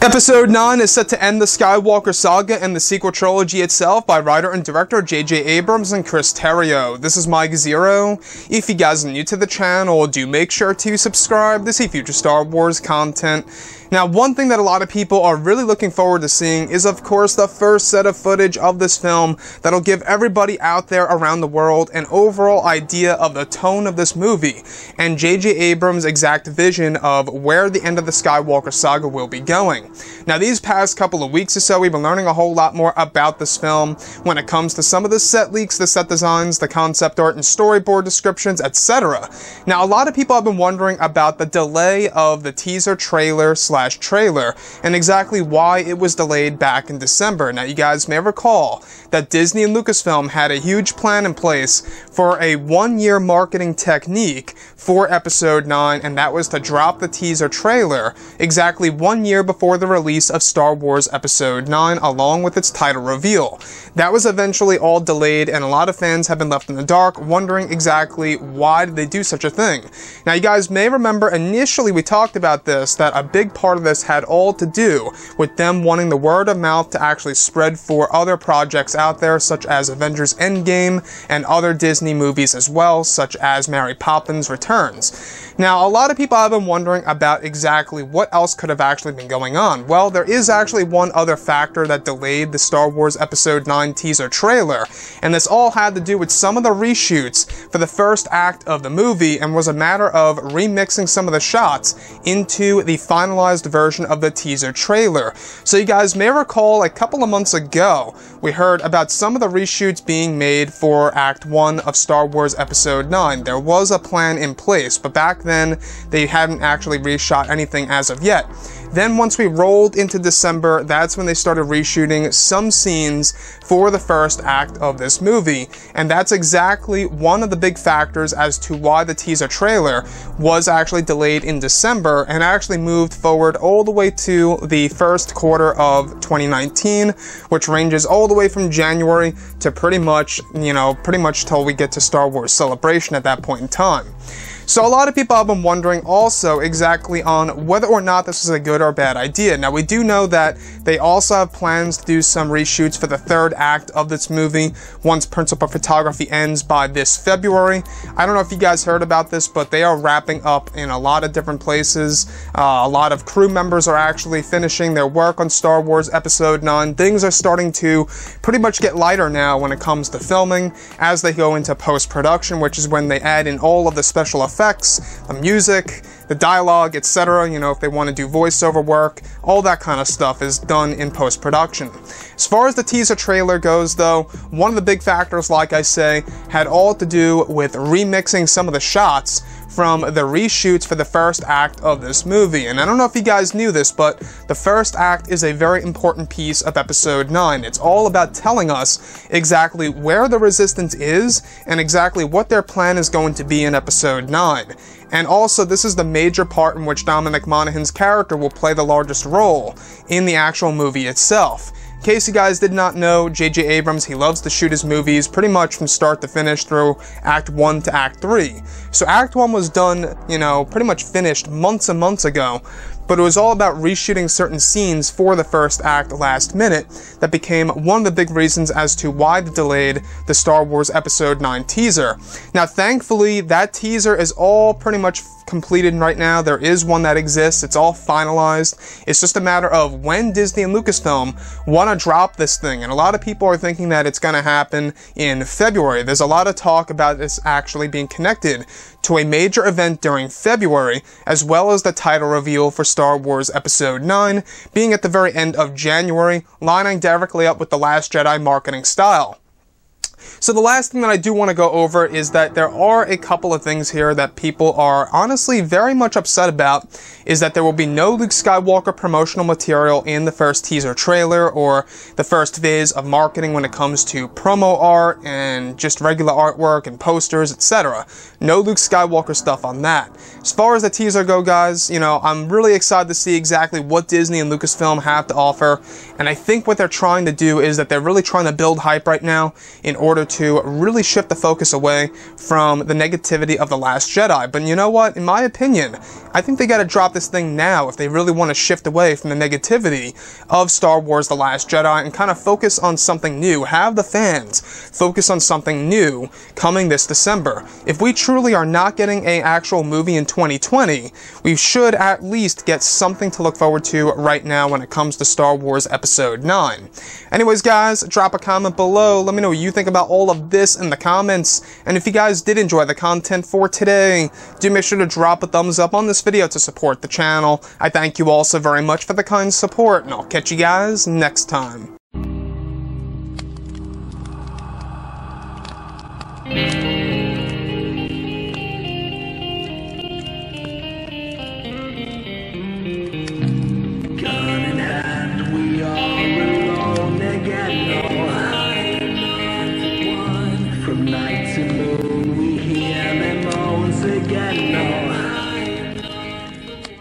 Episode 9 is set to end the Skywalker saga and the sequel trilogy itself by writer and director J.J. Abrams and Chris Terrio. This is Mike Zero. If you guys are new to the channel, do make sure to subscribe to see future Star Wars content. Now, one thing that a lot of people are really looking forward to seeing is, of course, the first set of footage of this film that'll give everybody out there around the world an overall idea of the tone of this movie and J.J. Abrams' exact vision of where the end of the Skywalker saga will be going. Now, these past couple of weeks or so, we've been learning a whole lot more about this film when it comes to some of the set leaks, the set designs, the concept art and storyboard descriptions, etc. Now, a lot of people have been wondering about the delay of the teaser trailer and exactly why it was delayed back in December. Now, you guys may recall that Disney and Lucasfilm had a huge plan in place for a one-year marketing technique for Episode 9, and that was to drop the teaser trailer exactly 1 year before the release of Star Wars Episode 9, along with its title reveal. That was eventually all delayed, and a lot of fans have been left in the dark, wondering exactly why did they do such a thing. Now, you guys may remember initially we talked about this, that a big part of this had all to do with them wanting the word of mouth to actually spread for other projects out there, such as Avengers Endgame and other Disney movies as well, such as Mary Poppins Returns. Now, a lot of people have been wondering about exactly what else could have actually been going on. Well, there is actually one other factor that delayed the Star Wars Episode 9 teaser trailer, and this all had to do with some of the reshoots for the first act of the movie, and was a matter of remixing some of the shots into the finalized version of the teaser trailer. So you guys may recall a couple of months ago, we heard about some of the reshoots being made for Act 1 of Star Wars Episode 9. There was a plan in place, but back then they hadn't actually reshot anything as of yet. Then once we rolled into December, that's when they started reshooting some scenes for the first act of this movie, and that's exactly one of the big factors as to why the teaser trailer was actually delayed in December and actually moved forward all the way to the first quarter of 2019, which ranges all the way from January to pretty much till we get to Star Wars Celebration at that point in time. So a lot of people have been wondering also exactly on whether or not this is a good or bad idea. Now, we do know that they also have plans to do some reshoots for the third act of this movie once principal photography ends by this February. I don't know if you guys heard about this, but they are wrapping up in a lot of different places. A lot of crew members are actually finishing their work on Star Wars Episode 9. Things are starting to pretty much get lighter now when it comes to filming as they go into post-production, which is when they add in all of the special effects, the music, the dialogue, etc. You know, if they want to do voiceover work, all that kind of stuff is done in post-production. As far as the teaser trailer goes, though, one of the big factors, like I say, had all to do with remixing some of the shots from the reshoots for the first act of this movie. And I don't know if you guys knew this, but the first act is a very important piece of Episode 9. It's all about telling us exactly where the Resistance is and exactly what their plan is going to be in Episode 9. And also, this is the major part in which Dominic Monaghan's character will play the largest role in the actual movie itself. In case you guys did not know, J.J. Abrams, he loves to shoot his movies pretty much from start to finish through Act 1 to Act 3. So Act 1 was done, pretty much finished months and months ago, but it was all about reshooting certain scenes for the first act last minute that became one of the big reasons as to why they delayed the Star Wars Episode 9 teaser. Now, thankfully, that teaser is all pretty much completed right now. There is one that exists. It's all finalized. It's just a matter of when Disney and Lucasfilm want to drop this thing. And a lot of people are thinking that it's going to happen in February. There's a lot of talk about this actually being connected to a major event during February, as well as the title reveal for Star Wars Episode 9 being at the very end of January, lining directly up with The Last Jedi marketing style. So the last thing that I do want to go over is that there are a couple of things here that people are honestly very much upset about, is that there will be no Luke Skywalker promotional material in the first teaser trailer or the first phase of marketing when it comes to promo art and just regular artwork and posters, etc. No Luke Skywalker stuff on that. As far as the teaser go, guys, I'm really excited to see exactly what Disney and Lucasfilm have to offer, and I think what they're trying to do is that they're really trying to build hype right now in order to really shift the focus away from the negativity of The Last Jedi. But you know what? In my opinion, I think they gotta drop this thing now if they really want to shift away from the negativity of Star Wars The Last Jedi and kind of focus on something new. Have the fans focus on something new coming this December. If we truly are not getting an actual movie in 2020, we should at least get something to look forward to right now when it comes to Star Wars Episode 9. Anyways, guys, drop a comment below. Let me know what you think about all of this in the comments. And if you guys did enjoy the content for today, do make sure to drop a thumbs up on this video to support the channel. I thank you all so very much for the kind support, and I'll catch you guys next time. From night to